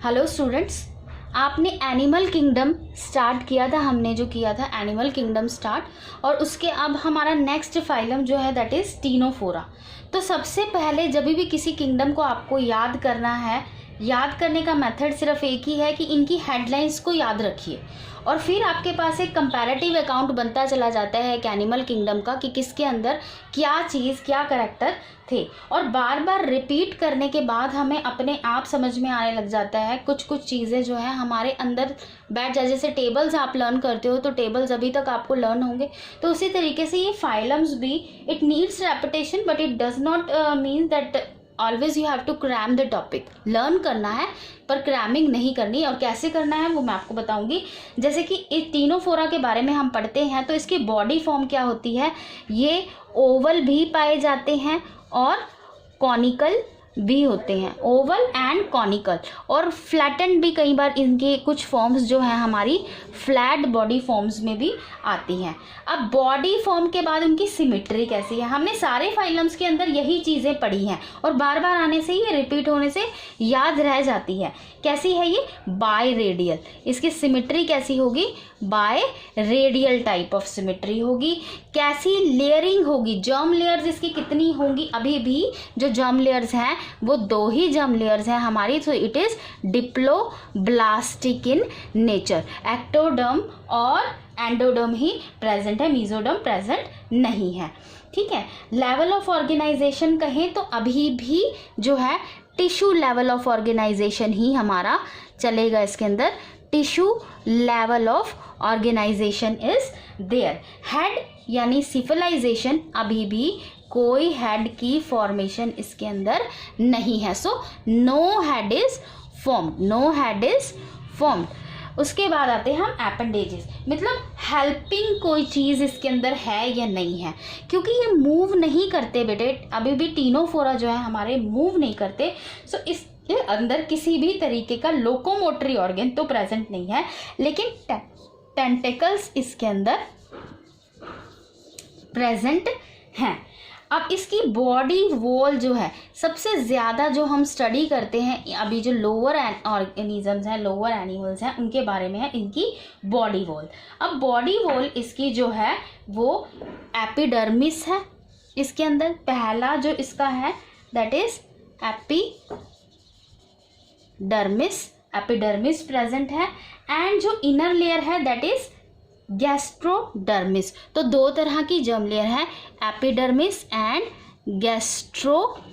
Hello students, आपने animal kingdom start किया था, हमने जो किया था एनिमल किंगडम स्टार्ट, और उसके अब हमारा नेक्स्ट फाइलम जो है दैट इज़ टीनोफोरा। तो सबसे पहले जब भी किसी किंगडम को आपको याद करना है, याद करने का मेथड सिर्फ एक ही है कि इनकी हेडलाइंस को याद रखिए, और फिर आपके पास एक कंपैरेटिव अकाउंट बनता चला जाता है एक एनिमल किंगडम का कि किसके अंदर क्या चीज़, क्या करैक्टर थे। और बार बार रिपीट करने के बाद हमें अपने आप समझ में आने लग जाता है, कुछ कुछ चीज़ें जो है हमारे अंदर बैठ जाए। जैसे टेबल्स आप लर्न करते हो तो टेबल्स अभी तक आपको लर्न होंगे, तो उसी तरीके से ये फाइलम्स भी, it needs repetition but it does not mean that always you have to cram the topic. Learn करना है पर क्रैमिंग नहीं करनी, और कैसे करना है वो मैं आपको बताऊंगी। जैसे कि इस टीनोफोरा के बारे में हम पढ़ते हैं तो इसकी बॉडी फॉर्म क्या होती है, ये ओवल भी पाए जाते हैं और कॉनिकल भी होते हैं, ओवल एंड कॉनिकल, और फ्लैटेंड भी कई बार इनके कुछ फॉर्म्स जो हैं हमारी फ्लैट बॉडी फॉर्म्स में भी आती हैं। अब बॉडी फॉर्म के बाद उनकी सिमेट्री कैसी है, हमने सारे फाइलम्स के अंदर यही चीज़ें पढ़ी हैं और बार बार आने से ये रिपीट होने से याद रह जाती है। कैसी है ये, बाय रेडियल। इसकी सिमेट्री कैसी होगी, bye radial type of symmetry होगी। कैसी लेयरिंग होगी, जर्म लेयर्स इसकी कितनी होंगी, अभी भी जो जर्म लेयर्स हैं वो 2 ही जर्म लेयर्स हैं हमारी, तो it is diploblastic in nature. Ectoderm और एंडोडर्म ही प्रेजेंट है, मेसोडर्म प्रेजेंट नहीं है। ठीक है, लेवल ऑफ ऑर्गेनाइजेशन कहें तो अभी भी जो है टिश्यू लेवल ऑफ ऑर्गेनाइजेशन ही हमारा चलेगा इसके अंदर। Tissue level of organisation is there. Head यानी सिविलाइजेशन, अभी भी कोई हेड की फॉर्मेशन इसके अंदर नहीं है, so no head is formed, no head is formed. उसके बाद आते हैं हम एपेंडेजेस, मतलब हेल्पिंग कोई चीज़ इसके अंदर है या नहीं है, क्योंकि ये मूव नहीं करते बेटे, अभी भी टीनोफोरा जो है हमारे मूव नहीं करते। सो इसके अंदर किसी भी तरीके का लोकोमोटरी ऑर्गन तो प्रेजेंट नहीं है, लेकिन टेंटिकल्स इसके अंदर प्रेजेंट हैं। अब इसकी बॉडी वॉल जो है सबसे ज़्यादा जो हम स्टडी करते हैं अभी, जो लोअर ऑर्गेनिजम्स हैं, लोअर एनिमल्स हैं, उनके बारे में है इनकी बॉडी वॉल। अब बॉडी वॉल इसकी जो है वो एपिडर्मिस है, इसके अंदर पहला जो इसका है दैट इज एपिडर्मिस प्रेजेंट है, एंड जो इनर लेयर है दैट इज गैस्ट्रोडर्मिस। तो 2 तरह की जर्म लेयर है, epidermis and gastrodermis,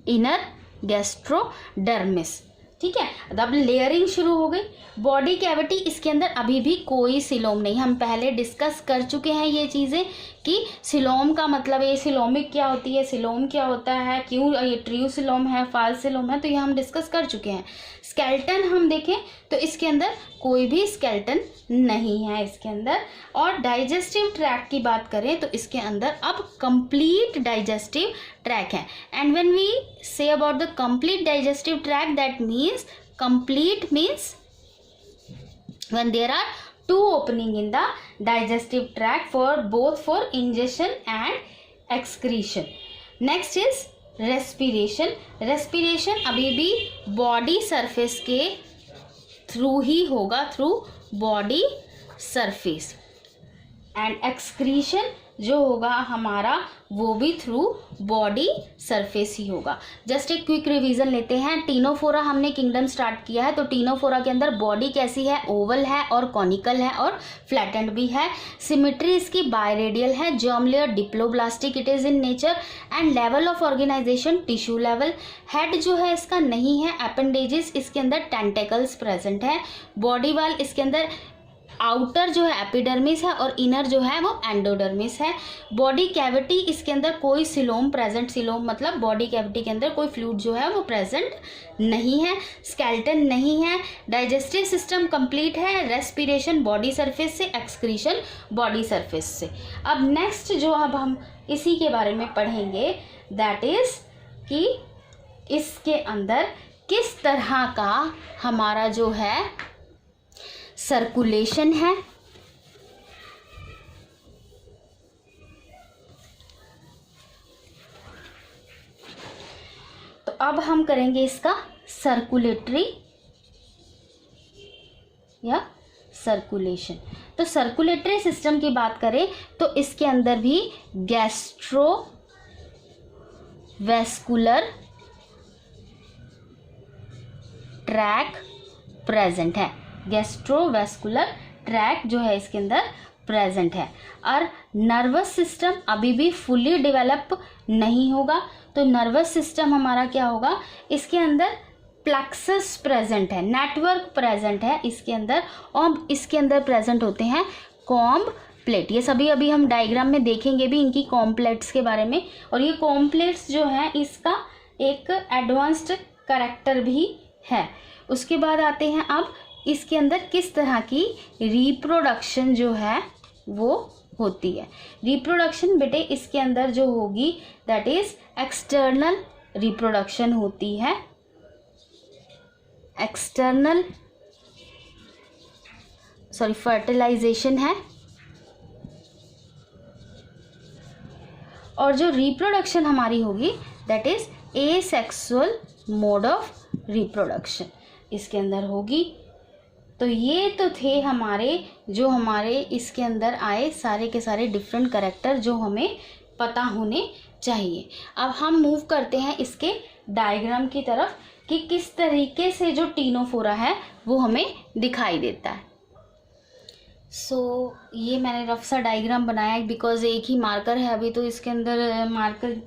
inner gastrodermis. ठीक है, अब लेयरिंग शुरू हो गई। बॉडी कैविटी इसके अंदर अभी भी कोई सिलोम नहीं, हम पहले डिस्कस कर चुके हैं ये चीज़ें कि सिलोम का मतलब, ये सिलोमिक क्या होती है, सिलोम क्या होता है, क्यों ये ट्रू सिलोम है, फाल्स सिलोम है, तो ये हम डिस्कस कर चुके हैं। स्केलेटन हम देखें तो इसके अंदर कोई भी स्केलेटन नहीं है इसके अंदर। और डाइजेस्टिव ट्रैक की बात करें तो इसके अंदर अब कंप्लीट डाइजेस्टिव ट्रैक है। And when we say about the complete digestive tract, that means complete means when there are 2 opening in the digestive tract for both for ingestion and excretion. Next is respiration. respiration अभी भी body surface के through ही होगा, through body surface, and excretion जो होगा हमारा वो भी through body surface ही होगा। जस्ट एक क्विक रिवीजन लेते हैं। टीनोफोरा हमने किंगडम स्टार्ट किया है, तो टीनोफोरा के अंदर बॉडी कैसी है, ओवल है और कॉनिकल है और फ्लैटेंड भी है। सिमेट्री इसकी बायरेडियल है, germ layer diploblastic it is in nature, and level of organisation tissue level. Head जो है इसका नहीं है, एपेंडेजेस इसके अंदर टेंटेकल्स प्रेजेंट है। बॉडी वाल इसके अंदर आउटर जो है एपिडर्मिस है और इनर जो है वो एंडोडर्मिस है। बॉडी कैविटी इसके अंदर कोई सिलोम प्रेजेंट, सिलोम मतलब बॉडी कैविटी के अंदर कोई फ्लूइड जो है वो प्रेजेंट नहीं है। स्केलेटन नहीं है। डाइजेस्टिव सिस्टम कंप्लीट है। रेस्पिरेशन बॉडी सरफेस से, एक्सक्रीशन बॉडी सरफेस से। अब नेक्स्ट जो अब हम इसी के बारे में पढ़ेंगे दैट इज कि इसके अंदर किस तरह का हमारा जो है सर्कुलेशन है, तो अब हम करेंगे इसका सर्कुलेटरी या सर्कुलेशन। तो सर्कुलेटरी सिस्टम की बात करें तो इसके अंदर भी गैस्ट्रोवैस्कुलर ट्रैक प्रेजेंट है। गैस्ट्रोवैस्कुलर ट्रैक जो है इसके अंदर प्रेजेंट है। और नर्वस सिस्टम अभी भी फुली डेवलप नहीं होगा, तो नर्वस सिस्टम हमारा क्या होगा, इसके अंदर प्लेक्सस प्रेजेंट है, नेटवर्क प्रेजेंट है इसके अंदर, और इसके अंदर प्रेजेंट होते हैं कॉम्ब प्लेट। ये सभी अभी हम डायग्राम में देखेंगे भी इनकी कॉम्प्लेट्स के बारे में। और ये कॉम्प्लेट्स जो है इसका एक एडवांस्ड कैरेक्टर भी है। उसके बाद आते हैं अब इसके अंदर किस तरह की रिप्रोडक्शन जो है वो होती है। रिप्रोडक्शन बेटे इसके अंदर जो होगी दैट इज एक्सटर्नल रिप्रोडक्शन होती है। एक्सटर्नल फर्टिलाइजेशन है। और जो रिप्रोडक्शन हमारी होगी that is asexual mode of reproduction इसके अंदर होगी। तो ये तो थे हमारे इसके अंदर आए सारे के सारे डिफरेंट कैरेक्टर जो हमें पता होने चाहिए। अब हम मूव करते हैं इसके डायग्राम की तरफ कि किस तरीके से जो टीनोफोरा है वो हमें दिखाई देता है। ये मैंने रफ सा डायग्राम बनाया है बिकॉज एक ही मार्कर है अभी, तो इसके अंदर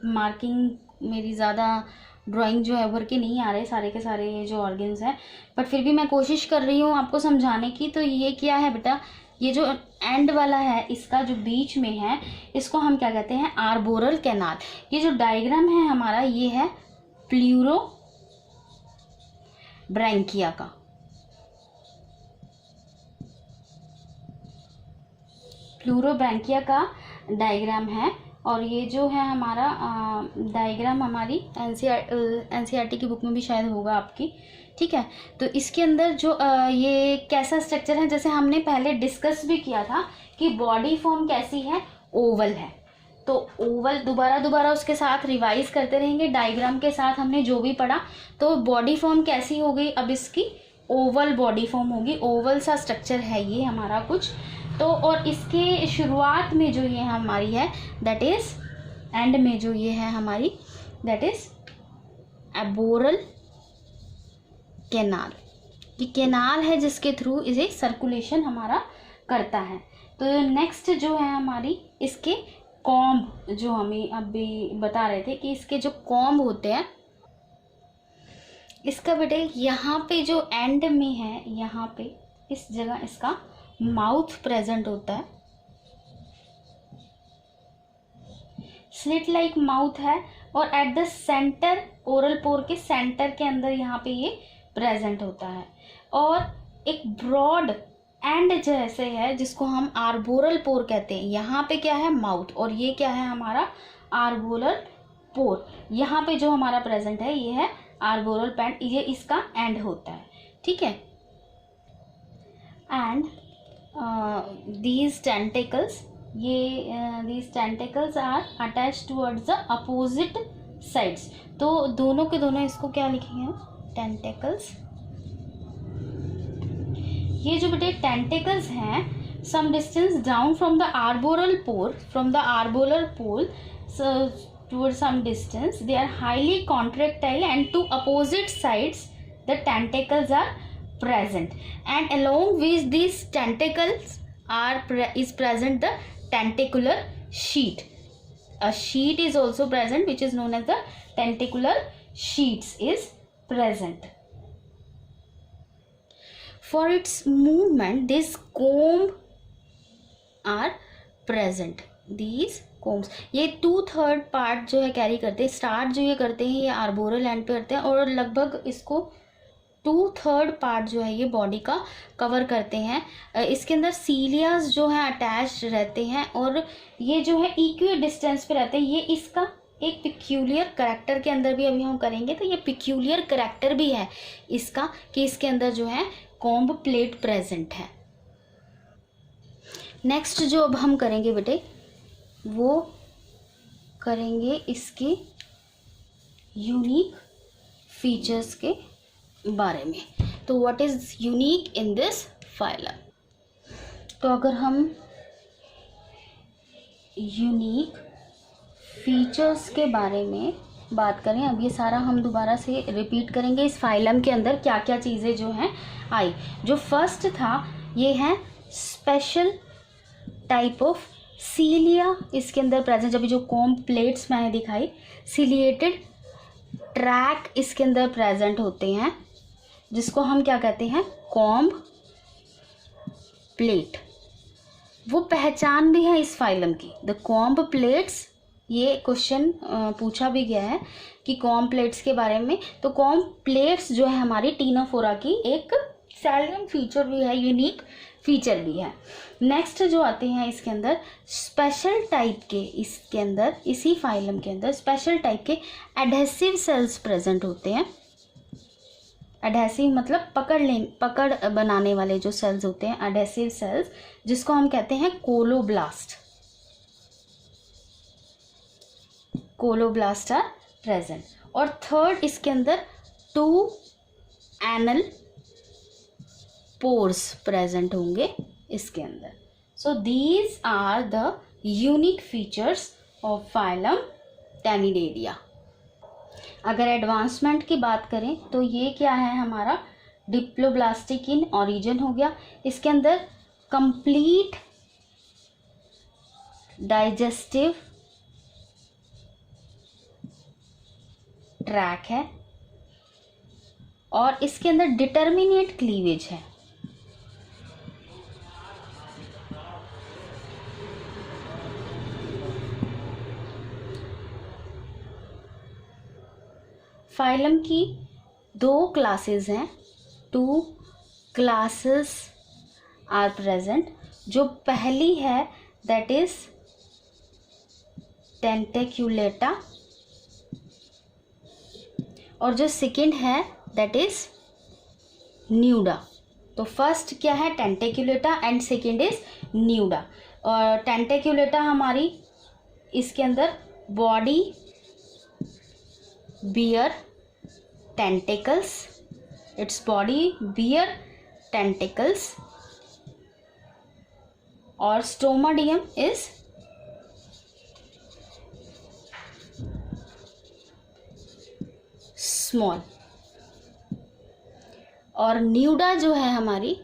मार्किंग मेरी ज़्यादा ड्राइंग जो है भर के नहीं आ रहे सारे के सारे जो ऑर्गन्स हैं, बट फिर भी मैं कोशिश कर रही हूँ आपको समझाने की। तो ये क्या है बेटा, ये जो एंड वाला है इसका जो बीच में है इसको हम क्या कहते हैं, आर्बोरल कैनाल। ये जो डायग्राम है हमारा ये है प्लूरोब्रैंकिया का। प्लूरोब्रैंकिया का डायग्राम है। और ये जो है हमारा डायग्राम हमारी एनसीईआरटी की बुक में भी शायद होगा आपकी, ठीक है। तो इसके अंदर जो ये कैसा स्ट्रक्चर है, जैसे हमने पहले डिस्कस भी किया था कि बॉडी फॉर्म कैसी है, ओवल है। तो ओवल दोबारा उसके साथ रिवाइज करते रहेंगे डायग्राम के साथ हमने जो भी पढ़ा। तो बॉडी फॉर्म कैसी हो गई, अब इसकी ओवल बॉडी फॉर्म होगी, ओवल सा स्ट्रक्चर है ये हमारा कुछ। तो और इसके शुरुआत में जो ये हमारी है दैट इज, एंड में जो ये है हमारी दैट इज एबोरल कैनाल। ये कैनाल है जिसके थ्रू इसे सर्कुलेशन हमारा करता है। तो नेक्स्ट जो है हमारी इसके कॉम्ब, जो हमें अभी बता रहे थे कि इसके जो कॉम्ब होते हैं, इसका बेटे यहाँ पे जो एंड में है, यहाँ पे इस जगह इसका माउथ प्रेजेंट होता है, स्लिट लाइक माउथ है। और एट द सेंटर, ओरल पोर के सेंटर के अंदर यहाँ पे ये प्रेजेंट होता है। और एक ब्रॉड एंड जैसे है जिसको हम आर्बोरल पोर कहते हैं। यहाँ पे क्या है, माउथ, और ये क्या है हमारा आर्बोरल पोर। यहाँ पे जो हमारा प्रेजेंट है ये है आर्बोरल पैंट, ये इसका एंड होता है, ठीक है। And these tentacles are attached towards the opposite sides। तो दोनों के दोनों इसको क्या लिखेंगे, टेंटेकल्स। ये जो बेटे टेंटेकल्स हैं, some distance down from the arboreal pole, so towards some distance they are highly contractile and to opposite sides the tentacles are present, and along with these tentacles is present the tentacular sheet. A sheet is also present which is known as the tentacular sheets is present. For its movement these comb are present. These combs ये 2/3 part जो है carry करते हैं। Start जो ये करते हैं ये आर्बोरल एंड पे करते हैं और लगभग इसको 2/3 पार्ट जो है ये बॉडी का कवर करते हैं। इसके अंदर सीलियास जो है अटैच रहते हैं और ये जो है इक्वी डिस्टेंस पे रहते हैं। ये इसका एक पिक्यूलियर करेक्टर के अंदर भी अभी हम करेंगे, तो ये पिक्यूलियर करेक्टर भी है इसका कि इसके अंदर जो है कॉम्ब प्लेट प्रेजेंट है। नेक्स्ट जो अब हम करेंगे बेटे वो करेंगे इसकी यूनिक फीचर्स के बारे में। तो what is unique in this phylum. तो अगर हम यूनिक फीचर्स के बारे में बात करें, अब ये सारा हम दोबारा से रिपीट करेंगे। इस फाइलम के अंदर क्या क्या चीज़ें जो हैं आई। जो फर्स्ट था ये है स्पेशल टाइप ऑफ सीलिया इसके अंदर प्रेजेंट। अभी जो कॉम्ब प्लेट्स मैंने दिखाई, सिलिएटेड ट्रैक इसके अंदर प्रेजेंट होते हैं, जिसको हम क्या कहते हैं, कॉम्ब प्लेट। वो पहचान भी है इस फाइलम की, द कॉम्ब प्लेट्स। ये क्वेश्चन पूछा भी गया है कि कॉम्ब प्लेट्स के बारे में। तो कॉम्ब प्लेट्स जो है हमारी टीनोफोरा की एक सैलिएंट फीचर भी है, यूनिक फीचर भी है। नेक्स्ट जो आते हैं इसके अंदर स्पेशल टाइप के, इसके अंदर इसी फाइलम के अंदर स्पेशल टाइप के एडहेसिव सेल्स प्रेजेंट होते हैं। एडहेसिव मतलब पकड़ बनाने वाले जो सेल्स होते हैं, एडहेसिव सेल्स, जिसको हम कहते हैं कोलोब्लास्ट। Colloblast are present. और थर्ड इसके अंदर 2 एनल पोर्स प्रेजेंट होंगे इसके अंदर। So these are the unique features of phylum Cnidaria. अगर एडवांसमेंट की बात करें तो ये क्या है हमारा, डिप्लोब्लास्टिक इन ओरिजिन हो गया। इसके अंदर कंप्लीट डाइजेस्टिव ट्रैक है और इसके अंदर डिटर्मिनेट क्लीवेज है। फाइलम की 2 क्लासेस हैं, 2 क्लासेस आर प्रेजेंट। जो पहली है दैट इज टेंटेक्युलेटा और जो सेकंड है दैट इज न्यूडा। तो फर्स्ट क्या है, टेंटेक्युलेटा, एंड सेकंड इज न्यूडा। और टेंटेक्युलेटा हमारी इसके अंदर body bear tentacles, its body bear tentacles, और स्टोमाडियम is small। और न्यूडा जो है हमारी